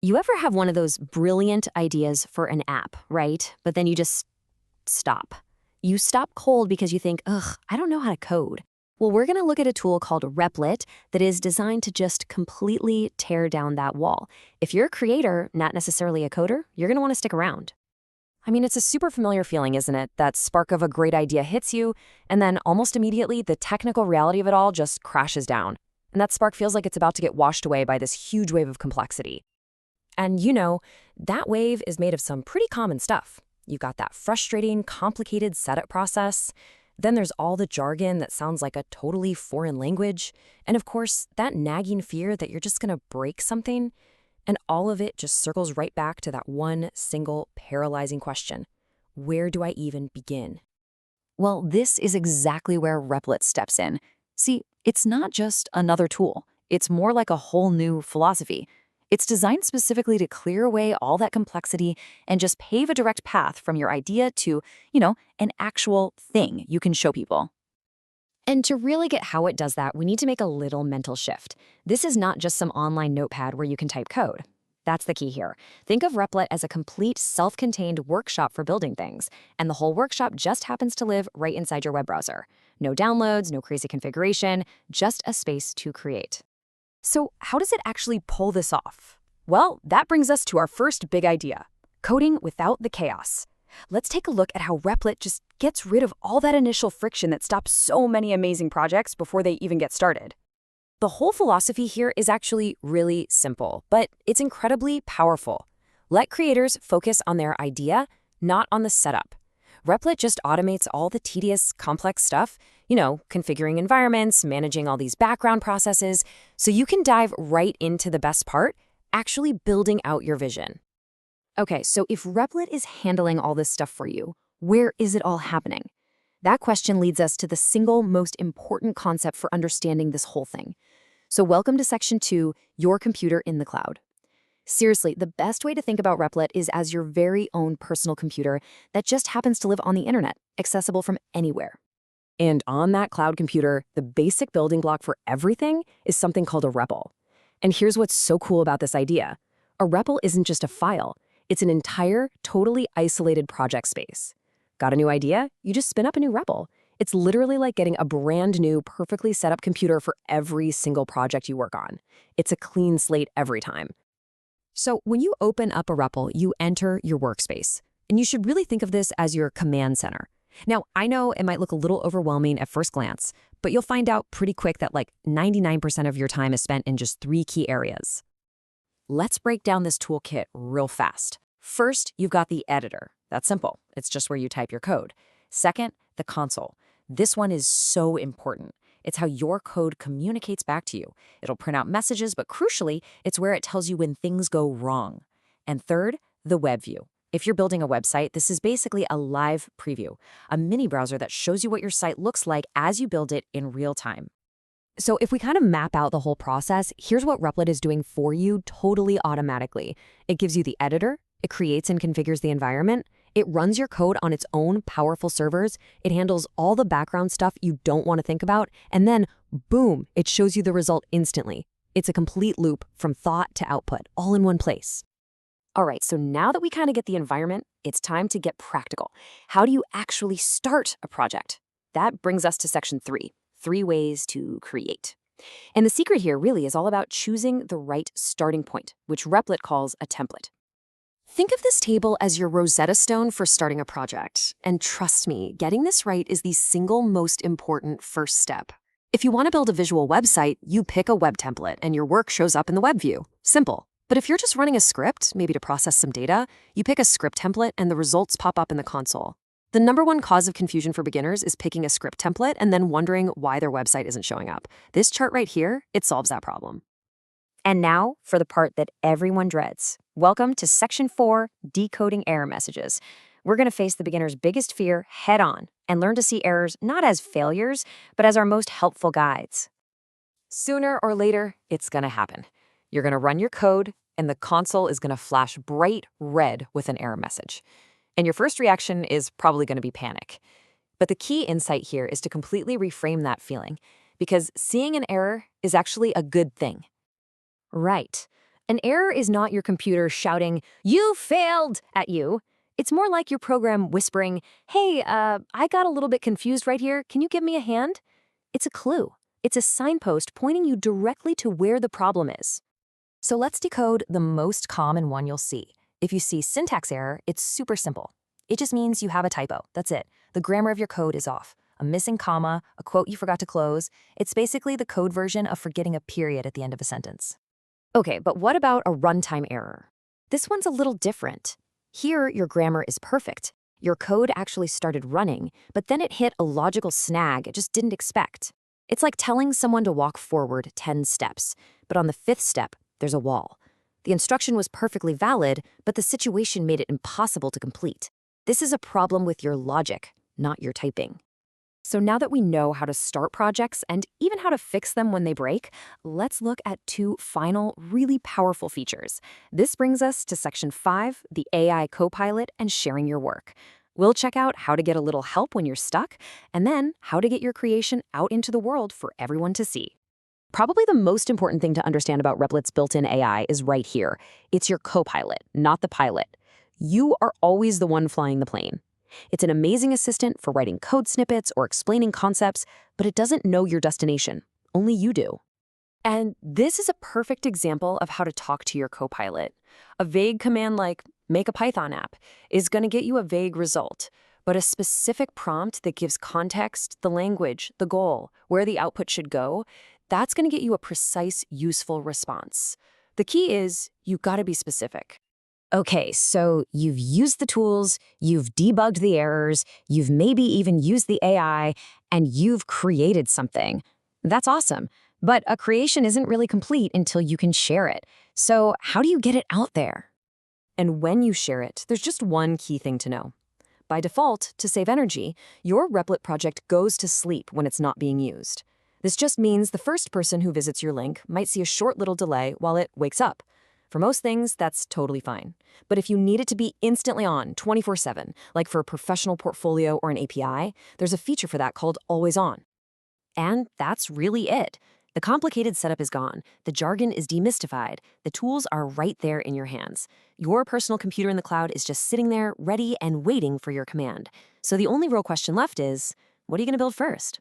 You ever have one of those brilliant ideas for an app, right? But then you just stop. You stop cold because you think, ugh, I don't know how to code. Well, we're going to look at a tool called Replit that is designed to just completely tear down that wall. If you're a creator, not necessarily a coder, you're going to want to stick around. I mean, it's a super familiar feeling, isn't it? That spark of a great idea hits you, and then almost immediately, the technical reality of it all just crashes down. And that spark feels like it's about to get washed away by this huge wave of complexity. And that wave is made of some pretty common stuff. You've got that frustrating, complicated setup process. Then there's all the jargon that sounds like a totally foreign language. And of course, that nagging fear that you're just going to break something. And all of it just circles right back to that one single paralyzing question. Where do I even begin? Well, this is exactly where Replit steps in. See, it's not just another tool. It's more like a whole new philosophy. It's designed specifically to clear away all that complexity and just pave a direct path from your idea to, an actual thing you can show people. And to really get how it does that, we need to make a little mental shift. This is not just some online notepad where you can type code. That's the key here. Think of Replit as a complete self-contained workshop for building things, and the whole workshop just happens to live right inside your web browser. No downloads, no crazy configuration, just a space to create. So how does it actually pull this off? Well, that brings us to our first big idea, coding without the chaos. Let's take a look at how Replit just gets rid of all that initial friction that stops so many amazing projects before they even get started. The whole philosophy here is actually really simple, but it's incredibly powerful. Let creators focus on their idea, not on the setup. Replit just automates all the tedious, complex stuff, configuring environments, managing all these background processes, so you can dive right into the best part, actually building out your vision. Okay, so if Replit is handling all this stuff for you, where is it all happening? That question leads us to the single most important concept for understanding this whole thing. So welcome to Section 2, Your Computer in the Cloud. Seriously, the best way to think about Replit is as your very own personal computer that just happens to live on the internet, accessible from anywhere. And on that cloud computer, the basic building block for everything is something called a REPL. And here's what's so cool about this idea. A REPL isn't just a file. It's an entire, totally isolated project space. Got a new idea? You just spin up a new REPL. It's literally like getting a brand new, perfectly set up computer for every single project you work on. It's a clean slate every time. So when you open up a REPL, you enter your workspace. And you should really think of this as your command center. Now, I know it might look a little overwhelming at first glance, but you'll find out pretty quick that like 99% of your time is spent in just 3 key areas. Let's break down this toolkit real fast. First, you've got the editor. That's simple. It's just where you type your code. Second, the console. This one is so important. It's how your code communicates back to you. It'll print out messages, but crucially, it's where it tells you when things go wrong. And third, the web view. If you're building a website, this is basically a live preview, a mini browser that shows you what your site looks like as you build it in real time. So if we kind of map out the whole process, here's what Replit is doing for you totally automatically. It gives you the editor, it creates and configures the environment, it runs your code on its own powerful servers, it handles all the background stuff you don't want to think about, and then, boom, it shows you the result instantly. It's a complete loop from thought to output, all in one place. All right, so now that we kind of get the environment, it's time to get practical. How do you actually start a project? That brings us to Section 3, 3 ways to create. And the secret here really is all about choosing the right starting point, which Replit calls a template. Think of this table as your Rosetta Stone for starting a project. And trust me, getting this right is the single most important first step. If you want to build a visual website, you pick a web template and your work shows up in the web view. Simple. But if you're just running a script, maybe to process some data, you pick a script template and the results pop up in the console. The number one cause of confusion for beginners is picking a script template and then wondering why their website isn't showing up. This chart right here, it solves that problem. And now for the part that everyone dreads. Welcome to Section 4, Decoding Error Messages. We're going to face the beginner's biggest fear head on and learn to see errors not as failures, but as our most helpful guides. Sooner or later, it's going to happen. You're going to run your code, and the console is going to flash bright red with an error message. And your first reaction is probably going to be panic. But the key insight here is to completely reframe that feeling, because seeing an error is actually a good thing. Right. An error is not your computer shouting, "You failed!" at you. It's more like your program whispering, "Hey, I got a little bit confused right here. Can you give me a hand?" It's a clue. It's a signpost pointing you directly to where the problem is. So let's decode the most common one you'll see. If you see syntax error, it's super simple. It just means you have a typo. That's it. The grammar of your code is off. A missing comma, a quote you forgot to close. It's basically the code version of forgetting a period at the end of a sentence. Okay, but what about a runtime error? This one's a little different. Here, your grammar is perfect. Your code actually started running, but then it hit a logical snag it just didn't expect. It's like telling someone to walk forward 10 steps, but on the 5th step, there's a wall. The instruction was perfectly valid, but the situation made it impossible to complete. This is a problem with your logic, not your typing. So now that we know how to start projects and even how to fix them when they break, let's look at 2 final, really powerful features. This brings us to Section 5, the AI Copilot and sharing your work. We'll check out how to get a little help when you're stuck, and then how to get your creation out into the world for everyone to see. Probably the most important thing to understand about Replit's built-in AI is right here. It's your Copilot, not the pilot. You are always the one flying the plane. It's an amazing assistant for writing code snippets or explaining concepts, but it doesn't know your destination. Only you do. And this is a perfect example of how to talk to your Copilot. A vague command like, "make a Python app," is going to get you a vague result. But a specific prompt that gives context, the language, the goal, where the output should go, that's going to get you a precise, useful response. The key is, you've got to be specific. Okay, so you've used the tools, you've debugged the errors, you've maybe even used the AI, and you've created something. That's awesome. But a creation isn't really complete until you can share it. So how do you get it out there? And when you share it, there's just one key thing to know. By default, to save energy, your Replit project goes to sleep when it's not being used. This just means the first person who visits your link might see a short little delay while it wakes up. For most things, that's totally fine. But if you need it to be instantly on, 24/7, like for a professional portfolio or an API, there's a feature for that called Always On. And that's really it. The complicated setup is gone. The jargon is demystified. The tools are right there in your hands. Your personal computer in the cloud is just sitting there, ready and waiting for your command. So the only real question left is, what are you going to build first?